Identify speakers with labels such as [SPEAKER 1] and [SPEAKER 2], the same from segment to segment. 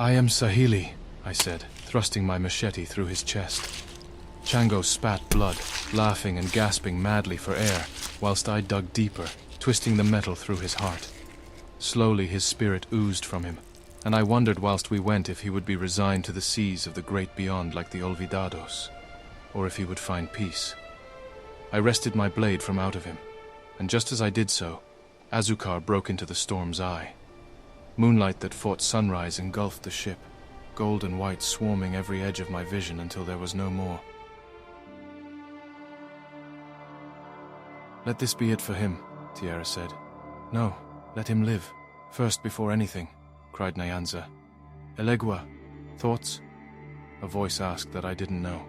[SPEAKER 1] I am Sahili, I said, thrusting my machete through his chest. Chango spat blood, laughing and gasping madly for air, whilst I dug deeper, twisting the metal through his heart. Slowly his spirit oozed from him, and I wondered whilst we went if he would be resigned to the seas of the great beyond like the Olvidados, or if he would find peace. I wrested my blade from out of him, and just as I did so, Azucar broke into the storm's eye. Moonlight that fought sunrise engulfed the ship, gold and white swarming every edge of my vision until there was no more. Let this be it for him, Tierra said. No, let him live, first before anything, cried Nyanza. Elegua, thoughts? A voice asked that I didn't know.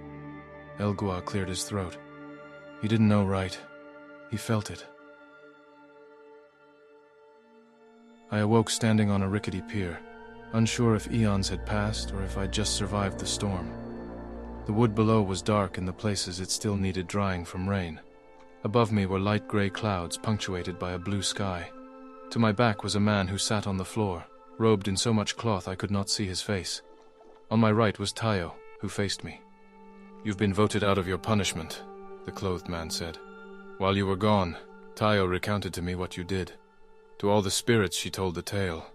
[SPEAKER 1] Elgua cleared his throat. He didn't know right. He felt it. I awoke standing on a rickety pier, unsure if eons had passed or if I'd just survived the storm. The wood below was dark in the places it still needed drying from rain. Above me were light gray clouds punctuated by a blue sky. To my back was a man who sat on the floor, robed in so much cloth I could not see his face. On my right was Tayo, who faced me. You've been voted out of your punishment, the clothed man said. While you were gone, Tayo recounted to me what you did. To all the spirits she told the tale.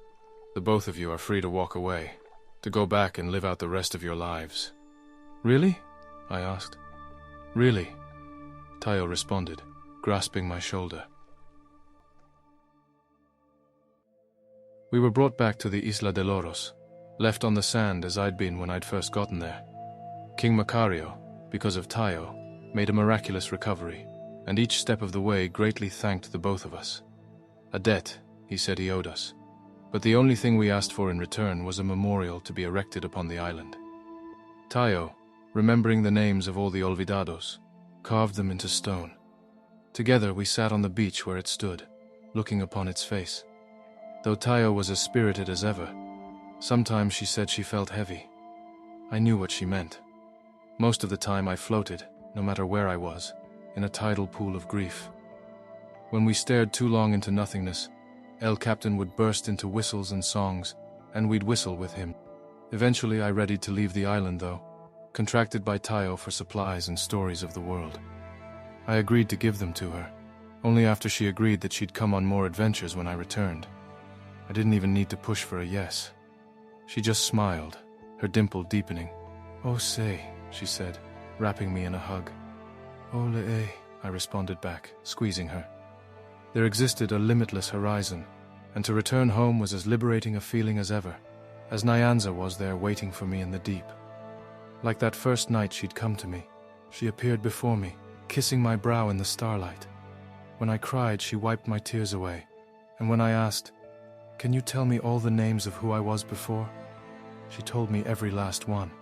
[SPEAKER 1] The both of you are free to walk away, to go back and live out the rest of your lives. Really? I asked. Really? Tayo responded, grasping my shoulder. We were brought back to the Isla de Loros, left on the sand as I'd been when I'd first gotten there. King Macario, because of Tayo, made a miraculous recovery, and each step of the way greatly thanked the both of us. A debt, he said he owed us, but the only thing we asked for in return was a memorial to be erected upon the island. Tayo, remembering the names of all the Olvidados, carved them into stone. Together we sat on the beach where it stood, looking upon its face. Though Tayo was as spirited as ever, sometimes she said she felt heavy. I knew what she meant. Most of the time I floated, no matter where I was, in a tidal pool of grief. When we stared too long into nothingness, El Captain would burst into whistles and songs, and we'd whistle with him. Eventually I readied to leave the island though, contracted by Tayo for supplies and stories of the world. I agreed to give them to her, only after she agreed that she'd come on more adventures when I returned. I didn't even need to push for a yes. She just smiled, her dimple deepening. Oh say, she said, wrapping me in a hug. Oh le'e, I responded back, squeezing her. There existed a limitless horizon, and to return home was as liberating a feeling as ever, as Nyanza was there waiting for me in the deep. Like that first night she'd come to me, she appeared before me, kissing my brow in the starlight. When I cried, she wiped my tears away, and when I asked, "Can you tell me all the names of who I was before?" she told me every last one.